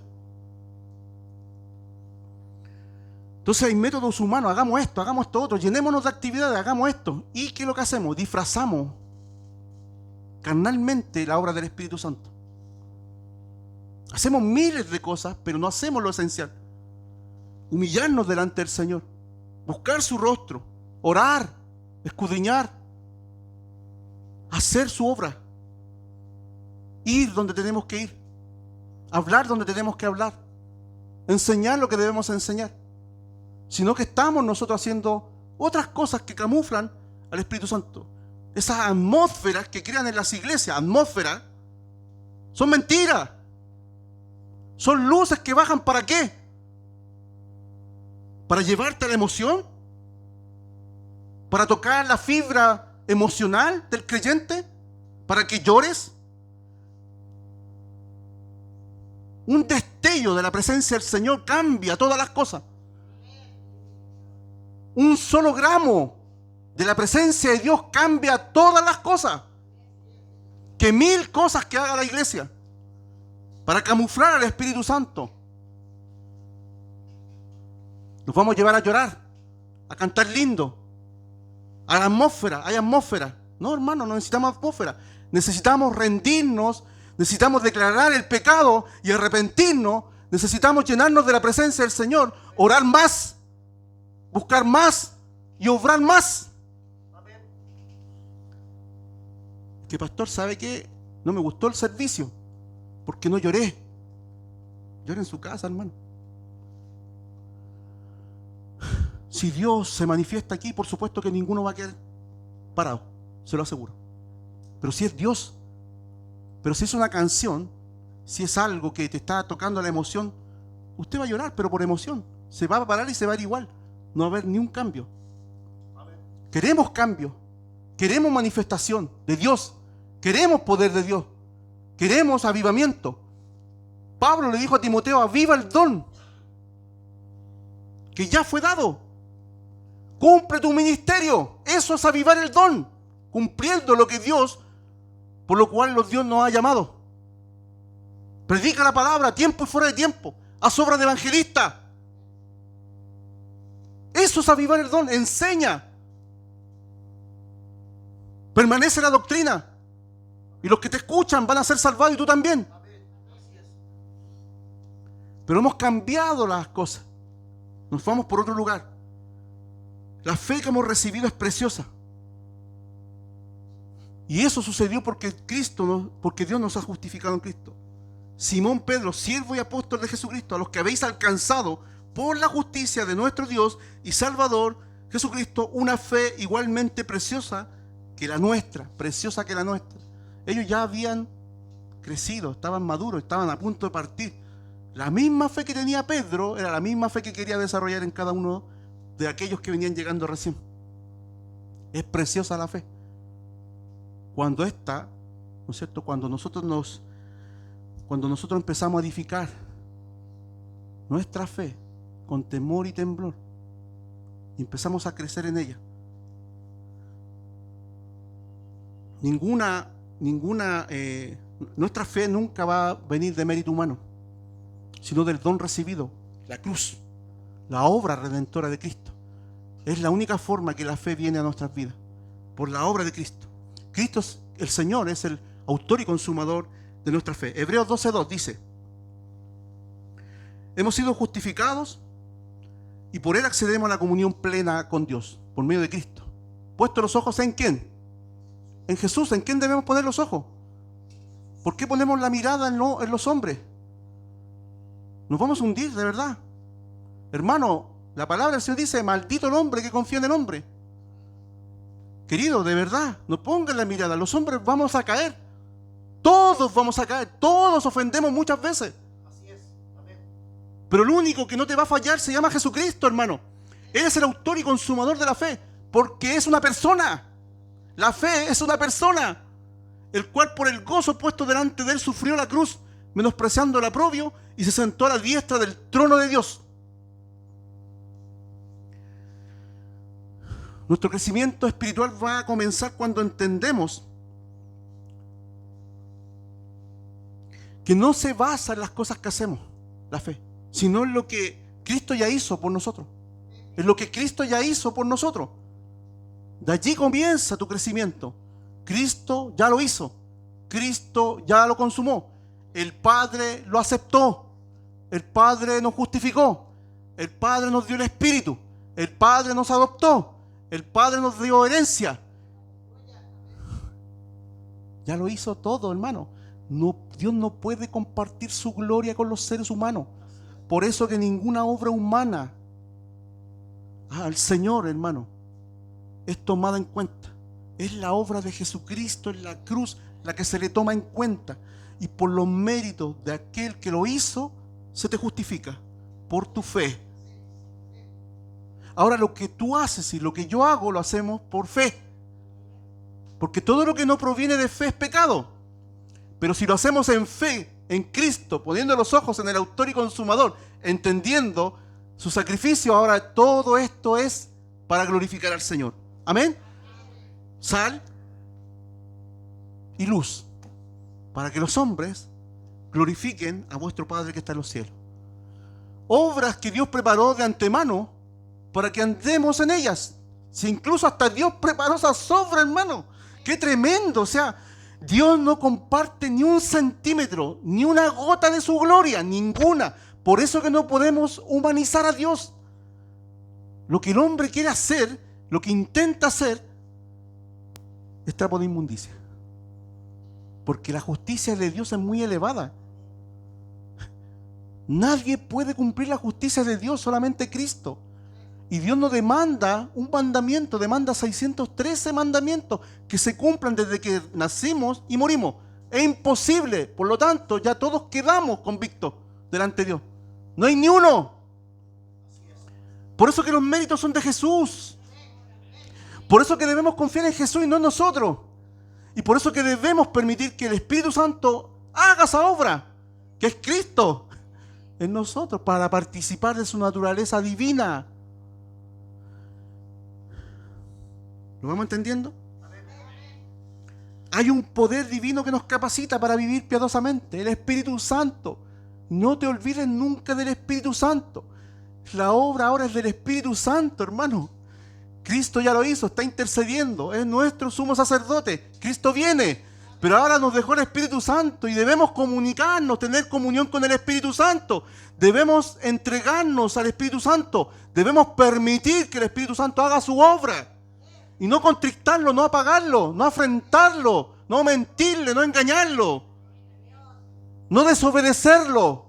Entonces hay métodos humanos, hagamos esto otro, llenémonos de actividades, hagamos esto. ¿Y qué es lo que hacemos? Disfrazamos carnalmente la obra del Espíritu Santo. Hacemos miles de cosas, pero no hacemos lo esencial. Humillarnos delante del Señor, buscar su rostro, orar, escudriñar, hacer su obra, ir donde tenemos que ir, hablar donde tenemos que hablar, enseñar lo que debemos enseñar, sino que estamos nosotros haciendo otras cosas que camuflan al Espíritu Santo. Esas atmósferas que crean en las iglesias, atmósferas, son mentiras. Son luces que bajan ¿para qué? ¿Para llevarte a la emoción? ¿Para tocar la fibra emocional del creyente? ¿Para que llores? Un destello de la presencia del Señor cambia todas las cosas. Un solo gramo de la presencia de Dios cambia todas las cosas. Que 1000 cosas que haga la iglesia para camuflar al Espíritu Santo. Nos vamos a llevar a llorar, a cantar lindo, a la atmósfera. Hay atmósfera. No, hermano, no necesitamos atmósfera. Necesitamos rendirnos, necesitamos declarar el pecado y arrepentirnos. Necesitamos llenarnos de la presencia del Señor, orar más, buscar más y obrar más. Que pastor, ¿sabe qué? No me gustó el servicio porque no lloré. Llora en su casa, hermano. Si Dios se manifiesta aquí, por supuesto que ninguno va a quedar parado, se lo aseguro. Pero si es Dios, pero si es una canción, si es algo que te está tocando la emoción, usted va a llorar, pero por emoción. Se va a parar y se va a ir igual. no va a haber ni un cambio. Queremos cambio, queremos manifestación de Dios, queremos poder de Dios, queremos avivamiento. Pablo le dijo a Timoteo: aviva el don que ya fue dado. Cumple tu ministerio. Eso es avivar el don, cumpliendo lo que Dios, por lo cual Dios nos ha llamado. Predica la palabra a tiempo y fuera de tiempo. Haz obra de evangelista. Eso es avivar el don. Enseña. Permanece la doctrina. Y los que te escuchan van a ser salvados, y tú también. Pero hemos cambiado las cosas. Nos vamos por otro lugar. La fe que hemos recibido es preciosa. Y eso sucedió porque Dios nos ha justificado en Cristo. Simón Pedro, siervo y apóstol de Jesucristo, a los que habéis alcanzado por la justicia de nuestro Dios y Salvador Jesucristo una fe igualmente preciosa que la nuestra, preciosa que la nuestra. Ellos ya habían crecido, estaban maduros, estaban a punto de partir. La misma fe que tenía Pedro era la misma fe que quería desarrollar en cada uno de aquellos que venían llegando recién. Es preciosa la fe. Cuando esta, ¿no es cierto? Cuando nosotros empezamos a edificar nuestra fe con temor y temblor, y empezamos a crecer en ella. Nuestra fe nunca va a venir de mérito humano, sino del don recibido, la cruz, la obra redentora de Cristo. Es la única forma que la fe viene a nuestras vidas, por la obra de Cristo. Cristo, el Señor, es el autor y consumador de nuestra fe. Hebreos 12:2 dice: hemos sido justificados y por Él accedemos a la comunión plena con Dios, por medio de Cristo. ¿Puesto los ojos en quién? En Jesús. ¿En quién debemos poner los ojos? ¿Por qué ponemos la mirada en los hombres? Nos vamos a hundir, de verdad. Hermano, la palabra del Señor dice: maldito el hombre que confía en el hombre. Querido, de verdad, no pongan la mirada. Los hombres vamos a caer. Todos vamos a caer. Todos ofendemos muchas veces. Así es. Amén. Pero el único que no te va a fallar se llama Jesucristo, hermano. Él es el autor y consumador de la fe, porque es una persona. La fe es una persona, el cual por el gozo puesto delante de él sufrió la cruz, menospreciando el oprobio, y se sentó a la diestra del trono de Dios. Nuestro crecimiento espiritual va a comenzar cuando entendemos que no se basa en las cosas que hacemos, la fe, sino en lo que Cristo ya hizo por nosotros. En lo que Cristo ya hizo por nosotros. De allí comienza tu crecimiento. Cristo ya lo hizo. Cristo ya lo consumó. El Padre lo aceptó. El Padre nos justificó. El Padre nos dio el Espíritu. El Padre nos adoptó. El Padre nos dio herencia. Ya lo hizo todo, hermano. Dios no puede compartir su gloria con los seres humanos. Por eso que ninguna obra humana al Señor, hermano, es tomada en cuenta. Es la obra de Jesucristo en la cruz la que se le toma en cuenta. Y por los méritos de aquel que lo hizo, se te justifica por tu fe. Ahora, lo que tú haces y lo que yo hago, lo hacemos por fe. Porque todo lo que no proviene de fe es pecado. Pero si lo hacemos en fe, en Cristo, poniendo los ojos en el autor y consumador, entendiendo su sacrificio, ahora todo esto es para glorificar al Señor. Amén. Sal y luz, para que los hombres glorifiquen a vuestro Padre que está en los cielos. Obras que Dios preparó de antemano para que andemos en ellas. Si incluso hasta Dios preparó esas obras, hermano. ¡Qué tremendo! O sea, Dios no comparte ni un centímetro, ni una gota de su gloria, ninguna. Por eso que no podemos humanizar a Dios. Lo que el hombre quiere hacer, lo que intenta hacer, es trapo de inmundicia. Porque la justicia de Dios es muy elevada. Nadie puede cumplir la justicia de Dios, solamente Cristo. Y Dios no demanda un mandamiento, demanda 613 mandamientos que se cumplan desde que nacimos y morimos. Es imposible, por lo tanto, ya todos quedamos convictos delante de Dios. No hay ni uno. Por eso que los méritos son de Jesús. Por eso que debemos confiar en Jesús y no en nosotros. Y por eso que debemos permitir que el Espíritu Santo haga esa obra, que es Cristo, en nosotros, para participar de su naturaleza divina. ¿Lo vamos entendiendo? Hay un poder divino que nos capacita para vivir piadosamente, el Espíritu Santo. No te olvides nunca del Espíritu Santo. La obra ahora es del Espíritu Santo, hermano. Cristo ya lo hizo, está intercediendo, es nuestro sumo sacerdote. Cristo viene, pero ahora nos dejó el Espíritu Santo y debemos comunicarnos, tener comunión con el Espíritu Santo. Debemos entregarnos al Espíritu Santo. Debemos permitir que el Espíritu Santo haga su obra. Y no contrictarlo, no apagarlo, no afrentarlo, no mentirle, no engañarlo, no desobedecerlo.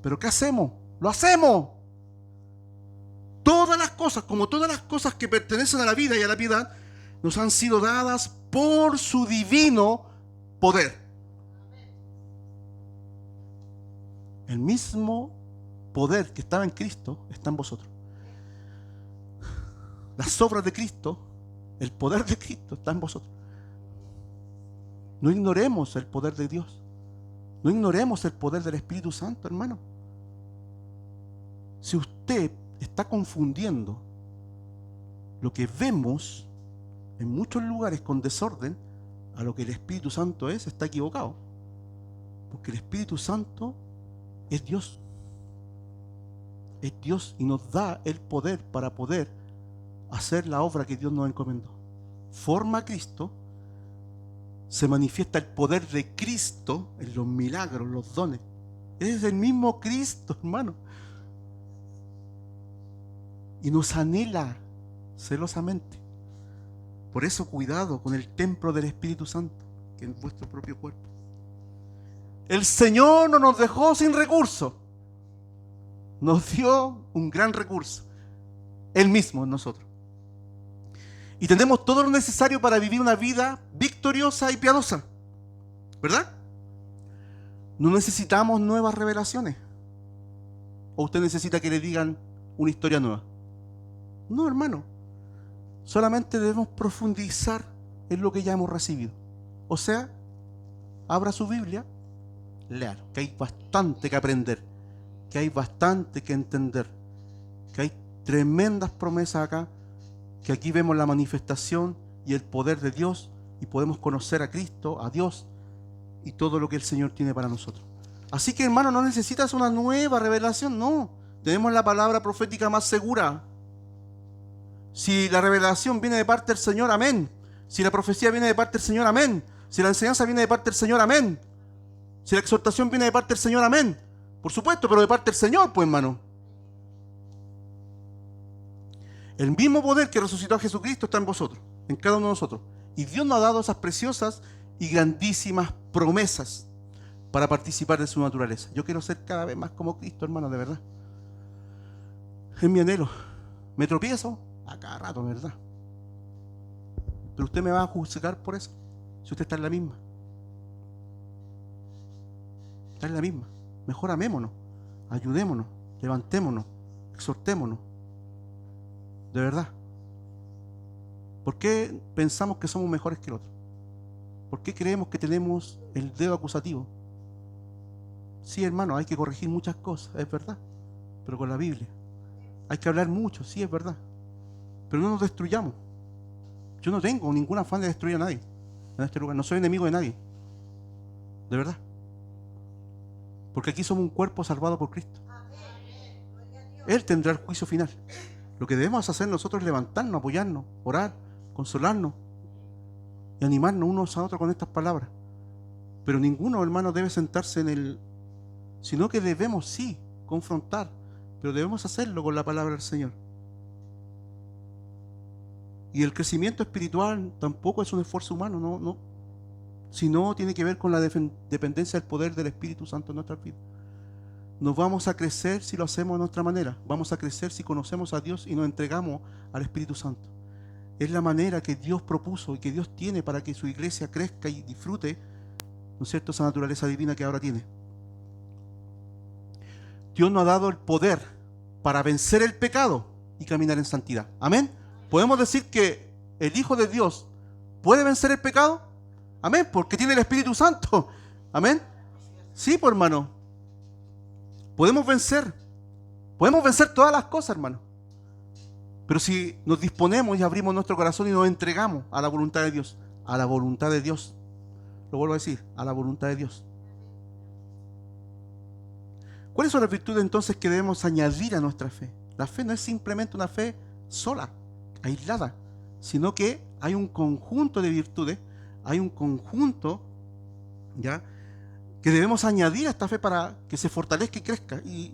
¿Pero qué hacemos? Lo hacemos. Todas las cosas, como todas las cosas que pertenecen a la vida y a la piedad, nos han sido dadas por su divino poder. El mismo poder que estaba en Cristo está en vosotros. Las obras de Cristo, el poder de Cristo está en vosotros. No ignoremos el poder de Dios. No ignoremos el poder del Espíritu Santo, hermano. Si usted está confundiendo lo que vemos en muchos lugares con desorden a lo que el Espíritu Santo es, está equivocado. Porque el Espíritu Santo es Dios. Es Dios y nos da el poder para poder hacer la obra que Dios nos encomendó. Forma a Cristo, se manifiesta el poder de Cristo en los milagros, los dones. Es el mismo Cristo, hermano. Y nos anhela celosamente. Por eso cuidado con el templo del Espíritu Santo, que es vuestro propio cuerpo. El Señor no nos dejó sin recursos. Nos dio un gran recurso. Él mismo en nosotros. Y tenemos todo lo necesario para vivir una vida victoriosa y piadosa. ¿Verdad? No necesitamos nuevas revelaciones. ¿O usted necesita que le digan una historia nueva? No, hermano. Solamente debemos profundizar en lo que ya hemos recibido. O sea, abra su Biblia, léalo, que hay bastante que aprender, que hay bastante que entender, que hay tremendas promesas acá, que aquí vemos la manifestación y el poder de Dios y podemos conocer a Cristo, a Dios y todo lo que el Señor tiene para nosotros. Así que, hermano, no necesitas una nueva revelación, no. Tenemos la palabra profética más segura. Si la revelación viene de parte del Señor, amén. Si la profecía viene de parte del Señor, amén. Si la enseñanza viene de parte del Señor, amén. Si la exhortación viene de parte del Señor, amén. Por supuesto, pero de parte del Señor, pues, hermano. El mismo poder que resucitó a Jesucristo está en vosotros, en cada uno de nosotros. Y Dios nos ha dado esas preciosas y grandísimas promesas para participar de su naturaleza. Yo quiero ser cada vez más como Cristo, hermano, de verdad. Es mi anhelo. Me tropiezo a cada rato, de verdad. Pero usted me va a juzgar por eso, si usted está en la misma. Está en la misma. Mejor amémonos, ayudémonos, levantémonos, exhortémonos. De verdad. ¿Por qué pensamos que somos mejores que el otro? ¿Por qué creemos que tenemos el dedo acusativo? Sí, hermano, hay que corregir muchas cosas, es verdad, pero con la Biblia. Hay que hablar mucho, sí, es verdad, pero no nos destruyamos. Yo no tengo ningún afán de destruir a nadie en este lugar. No soy enemigo de nadie, de verdad, porque aquí somos un cuerpo salvado por Cristo. Él tendrá el juicio final. Lo que debemos hacer nosotros es levantarnos, apoyarnos, orar, consolarnos y animarnos unos a otros con estas palabras. Pero ninguno, hermano, debe sentarse en el... Sino que debemos, sí, confrontar, pero debemos hacerlo con la palabra del Señor. Y el crecimiento espiritual tampoco es un esfuerzo humano, no. Sino tiene que ver con la dependencia del poder del Espíritu Santo en nuestras vidas. Nos vamos a crecer si lo hacemos de nuestra manera. Vamos a crecer si conocemos a Dios y nos entregamos al Espíritu Santo. Es la manera que Dios propuso y que Dios tiene para que su iglesia crezca y disfrute, ¿no es cierto?, esa naturaleza divina que ahora tiene. Dios nos ha dado el poder para vencer el pecado y caminar en santidad. Amén. ¿Podemos decir que el Hijo de Dios puede vencer el pecado? Amén, porque tiene el Espíritu Santo. Amén. Sí, pues hermano. Podemos vencer todas las cosas, hermano. Pero si nos disponemos y abrimos nuestro corazón y nos entregamos a la voluntad de Dios, a la voluntad de Dios, lo vuelvo a decir, a la voluntad de Dios. ¿Cuáles son las virtudes entonces que debemos añadir a nuestra fe? La fe no es simplemente una fe sola, aislada, sino que hay un conjunto de virtudes, hay un conjunto, ¿ya?, que debemos añadir a esta fe para que se fortalezca y crezca y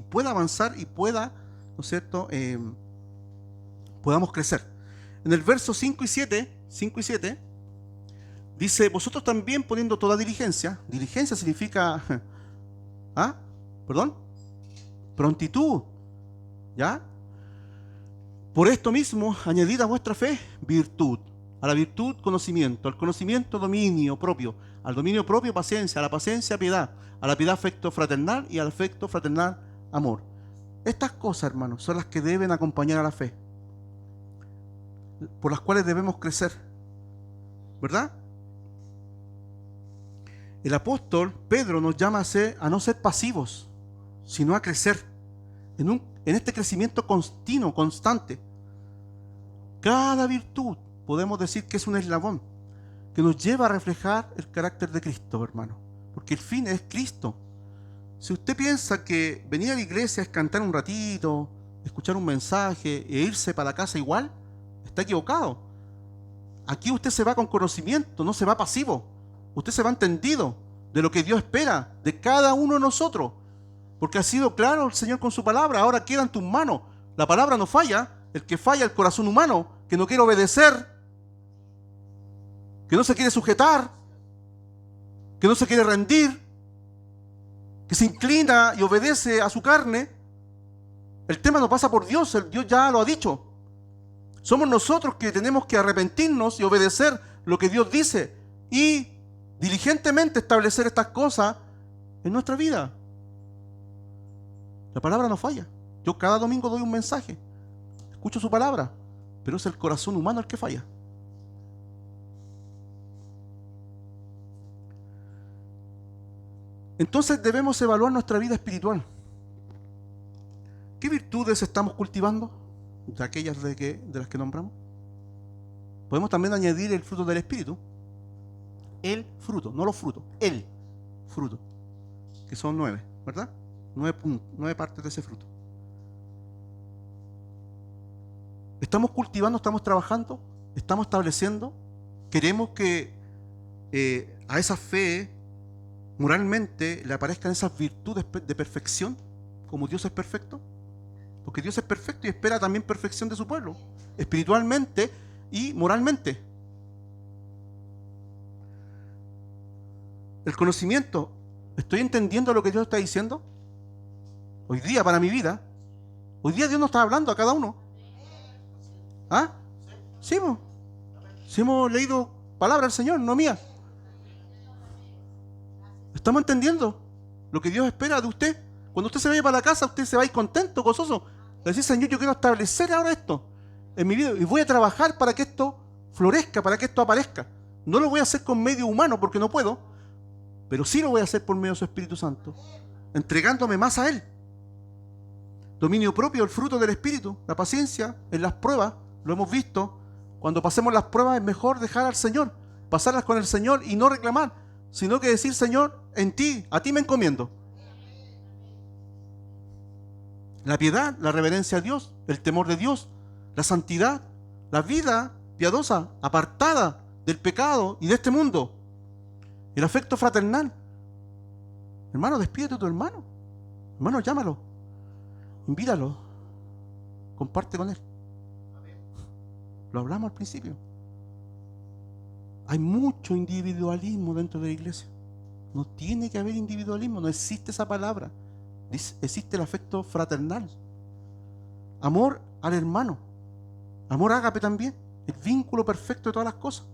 pueda avanzar y pueda, ¿no es cierto?, podamos crecer. En el verso 5 y 7, dice: vosotros también poniendo toda diligencia significa, prontitud, ¿ya? Por esto mismo, añadid a vuestra fe virtud, a la virtud conocimiento, al conocimiento dominio propio, al dominio propio paciencia, a la paciencia piedad, a la piedad afecto fraternal y al afecto fraternal amor. Estas cosas, hermanos, son las que deben acompañar a la fe, por las cuales debemos crecer, ¿verdad? El apóstol Pedro nos llama a no ser pasivos, sino a crecer en este crecimiento continuo, constante. Cada virtud podemos decir que es un eslabón que nos lleva a reflejar el carácter de Cristo, hermano, porque el fin es Cristo. Si usted piensa que venir a la iglesia es cantar un ratito, escuchar un mensaje e irse para la casa igual, está equivocado. Aquí usted se va con conocimiento, no se va pasivo. Usted se va entendido de lo que Dios espera de cada uno de nosotros, porque ha sido claro el Señor con su palabra. Ahora queda en tus manos. La palabra no falla. El que falla es el corazón humano, que no quiere obedecer, que no se quiere sujetar, que no se quiere rendir, que se inclina y obedece a su carne. El tema no pasa por Dios, Dios ya lo ha dicho. Somos nosotros que tenemos que arrepentirnos y obedecer lo que Dios dice y diligentemente establecer estas cosas en nuestra vida. La palabra no falla. Yo cada domingo doy un mensaje, escucho su palabra, pero es el corazón humano el que falla. Entonces debemos evaluar nuestra vida espiritual. ¿Qué virtudes estamos cultivando? De aquellas de las que nombramos. Podemos también añadir el fruto del Espíritu. El fruto, no los frutos, el fruto, que son 9, ¿verdad? 9 partes de ese fruto. Estamos cultivando, estamos trabajando, estamos estableciendo. Queremos que a esa fe moralmente le aparezcan esas virtudes de perfección, como Dios es perfecto. Porque Dios es perfecto y espera también perfección de su pueblo, espiritualmente y moralmente. El conocimiento, ¿estoy entendiendo lo que Dios está diciendo? Hoy día, para mi vida, hoy día Dios nos está hablando a cada uno. ¿Ah? Sí, sí hemos leído palabra del Señor, no mía. ¿Estamos entendiendo lo que Dios espera de usted? Cuando usted se vaya para la casa, usted se va a ir contento, gozoso. Le dice: Señor, yo quiero establecer ahora esto en mi vida y voy a trabajar para que esto florezca, para que esto aparezca. No lo voy a hacer con medio humano porque no puedo, pero sí lo voy a hacer por medio de su Espíritu Santo, entregándome más a Él. Dominio propio, el fruto del Espíritu, la paciencia en las pruebas, lo hemos visto. Cuando pasemos las pruebas es mejor dejar al Señor, pasarlas con el Señor y no reclamar, sino que decir: Señor, en ti, a ti me encomiendo. La piedad, la reverencia a Dios, el temor de Dios, la santidad, la vida piadosa, apartada del pecado y de este mundo. El afecto fraternal. Hermano, despídete de tu hermano. Hermano, llámalo. Invítalo. Comparte con él. Lo hablamos al principio. Hay mucho individualismo dentro de la iglesia. No tiene que haber individualismo, no existe esa palabra. Existe el afecto fraternal. Amor al hermano. Amor ágape también. El vínculo perfecto de todas las cosas.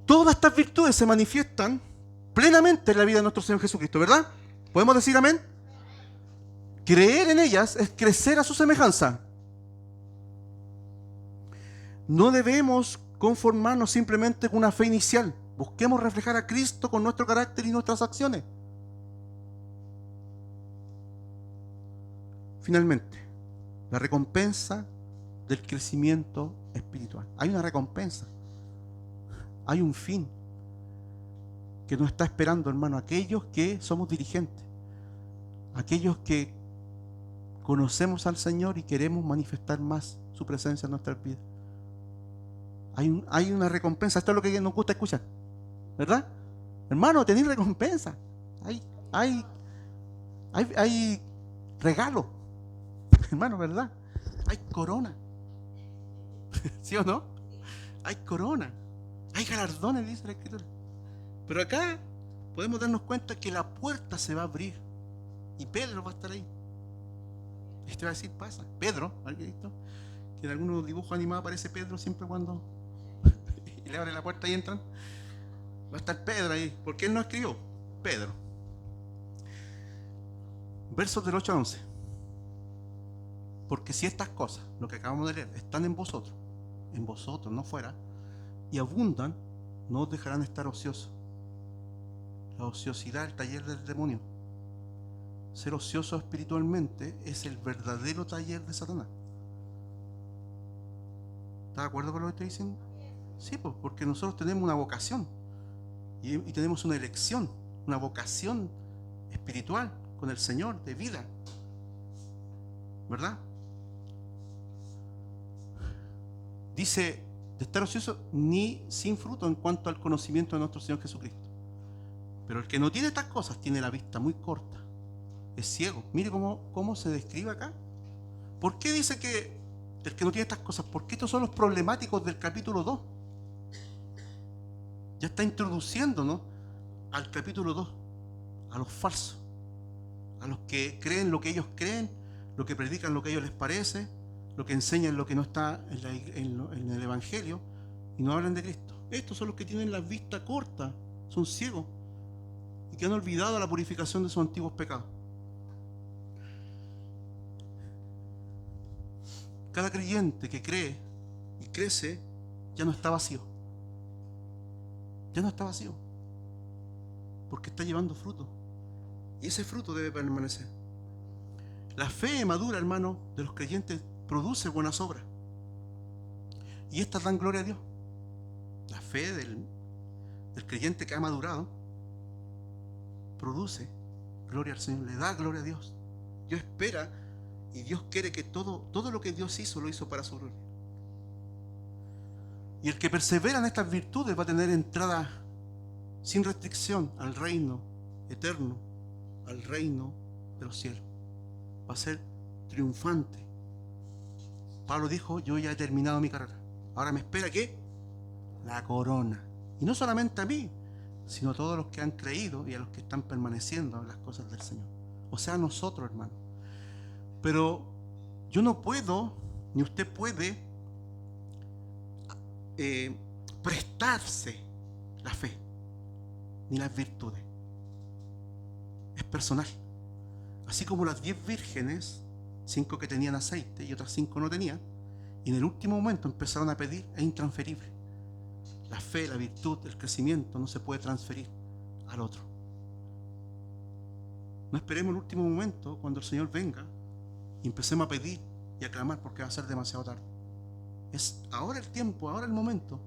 Todas estas virtudes se manifiestan plenamente en la vida de nuestro Señor Jesucristo, ¿verdad? ¿Podemos decir amén? Creer en ellas es crecer a su semejanza. No debemos conformarnos simplemente con una fe inicial. Busquemos reflejar a Cristo con nuestro carácter y nuestras acciones. Finalmente, la recompensa del crecimiento espiritual. Hay una recompensa. Hay un fin que nos está esperando, hermano, aquellos que somos dirigentes, aquellos que conocemos al Señor y queremos manifestar más su presencia en nuestras vidas. Hay una recompensa. Esto es lo que nos gusta escuchar, ¿verdad? Hermano, tenéis recompensa. Hay regalo, hermano, ¿verdad? Hay corona. ¿Sí o no? Hay corona. Hay galardones, dice la Escritura. Pero acá podemos darnos cuenta que la puerta se va a abrir y Pedro va a estar ahí. Y te va a decir, pasa. Pedro, ¿alguien visto? Que en algunos dibujos animados aparece Pedro siempre cuando y le abre la puerta y entran. Va a estar Pedro ahí, porque él no escribió. Pedro. Versos del 8 al 11. Porque si estas cosas, lo que acabamos de leer, están en vosotros, no fuera, y abundan, no os dejarán estar ociosos. La ociosidad, el taller del demonio. Ser ocioso espiritualmente es el verdadero taller de Satanás. ¿Está de acuerdo con lo que estoy diciendo? Sí, pues, porque nosotros tenemos una vocación y tenemos una elección, una vocación espiritual con el Señor, de vida, ¿verdad? Dice, de estar ocioso ni sin fruto en cuanto al conocimiento de nuestro Señor Jesucristo. Pero el que no tiene estas cosas tiene la vista muy corta, es ciego. Mire cómo se describe acá. ¿Por qué dice que el que no tiene estas cosas? Porque estos son los problemáticos del capítulo 2. Ya está introduciéndonos al capítulo 2, a los falsos, a los que creen lo que ellos creen, lo que predican lo que a ellos les parece, lo que enseñan lo que no está en el Evangelio y no hablan de Cristo. Estos son los que tienen la vista corta, son ciegos y que han olvidado la purificación de sus antiguos pecados. Cada creyente que cree y crece ya no está vacío. Ya no está vacío. Porque está llevando fruto. Y ese fruto debe permanecer. La fe madura, hermano, de los creyentes produce buenas obras. Y estas dan gloria a Dios. La fe del creyente que ha madurado produce gloria al Señor, le da gloria a Dios. Dios espera y Dios quiere que todo lo que Dios hizo, lo hizo para su gloria. Y el que persevera en estas virtudes va a tener entrada sin restricción al reino eterno, al reino de los cielos. Va a ser triunfante. Pablo dijo, yo ya he terminado mi carrera. Ahora me espera ¿qué? La corona. Y no solamente a mí, sino a todos los que han creído y a los que están permaneciendo en las cosas del Señor. O sea, a nosotros, hermano. Pero yo no puedo, ni usted puede, prestarse la fe ni las virtudes. Es personal. Así como las 10 vírgenes, 5 que tenían aceite y otras 5 no tenían, y en el último momento empezaron a pedir, es intransferible. La fe, la virtud, el crecimiento no se puede transferir al otro. No esperemos el último momento cuando el Señor venga y empecemos a pedir y a clamar porque va a ser demasiado tarde. Es ahora el tiempo, ahora el momento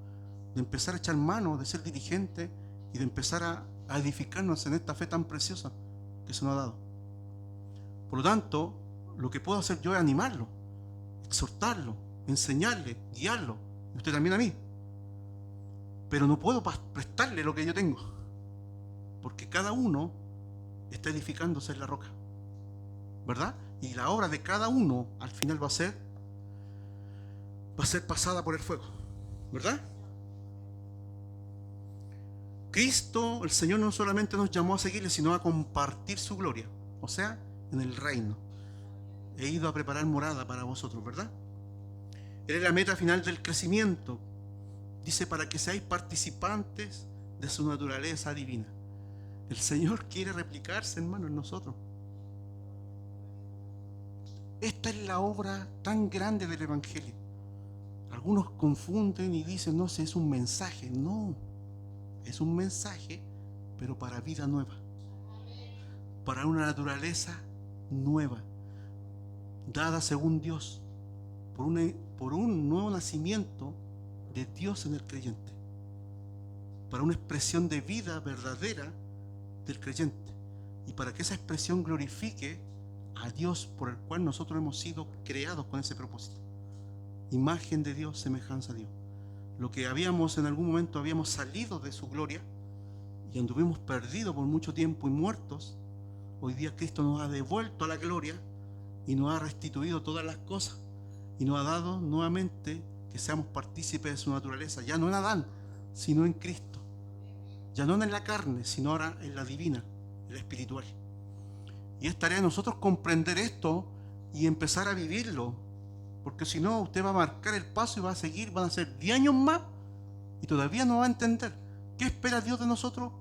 de empezar a echar mano, de ser dirigente y de empezar a edificarnos en esta fe tan preciosa que se nos ha dado. Por lo tanto, lo que puedo hacer yo es animarlo, exhortarlo, enseñarle, guiarlo, y usted también a mí. Pero no puedo prestarle lo que yo tengo, porque cada uno está edificándose en la roca, ¿verdad? Y la obra de cada uno al final va a ser pasada por el fuego, ¿verdad? Cristo, el Señor, no solamente nos llamó a seguirle, sino a compartir su gloria, o sea, en el reino. He ido a preparar morada para vosotros, ¿verdad? Él es la meta final del crecimiento. Dice, para que seáis participantes de su naturaleza divina. El Señor quiere replicarse, hermano, en nosotros. Esta es la obra tan grande del Evangelio. Algunos confunden y dicen, no sé, es un mensaje. No, es un mensaje, pero para vida nueva. Para una naturaleza nueva, dada según Dios, por un nuevo nacimiento de Dios en el creyente, para una expresión de vida verdadera del creyente, y para que esa expresión glorifique a Dios por el cual nosotros hemos sido creados con ese propósito. Imagen de Dios, semejanza a Dios. Lo que habíamos en algún momento habíamos salido de su gloria y anduvimos perdidos por mucho tiempo y muertos, hoy día Cristo nos ha devuelto a la gloria y nos ha restituido todas las cosas y nos ha dado nuevamente que seamos partícipes de su naturaleza, ya no en Adán, sino en Cristo, ya no en la carne, sino ahora en la divina, en la espiritual. Y es tarea de nosotros comprender esto y empezar a vivirlo, porque si no usted va a marcar el paso y va a seguir, van a ser 10 años más y todavía no va a entender. ¿Qué espera Dios de nosotros?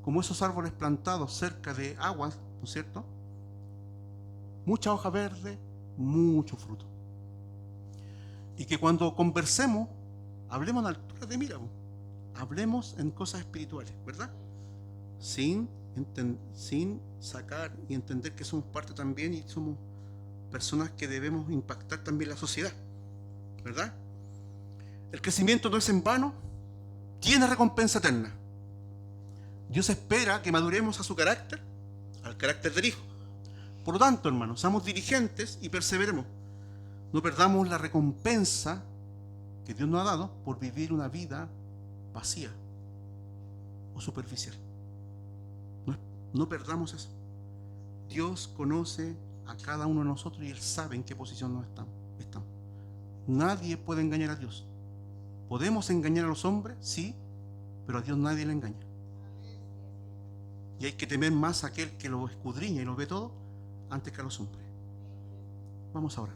Como esos árboles plantados cerca de aguas, ¿no es cierto? Mucha hoja verde, mucho fruto. Y que cuando conversemos, hablemos a la altura de mira, hablemos en cosas espirituales, ¿verdad? Sin sacar y entender que somos parte también y somos personas que debemos impactar también la sociedad, ¿verdad? El crecimiento no es en vano, tiene recompensa eterna. Dios espera que maduremos a su carácter, al carácter del Hijo. Por lo tanto, hermanos, seamos diligentes y perseveremos. No perdamos la recompensa que Dios nos ha dado por vivir una vida vacía o superficial. No perdamos eso. Dios conoce a cada uno de nosotros y Él sabe en qué posición nos estamos. Nadie puede engañar a Dios. ¿Podemos engañar a los hombres? Sí, pero a Dios nadie le engaña. Y hay que temer más a aquel que lo escudriña y lo ve todo antes que a los hombres. Vamos ahora.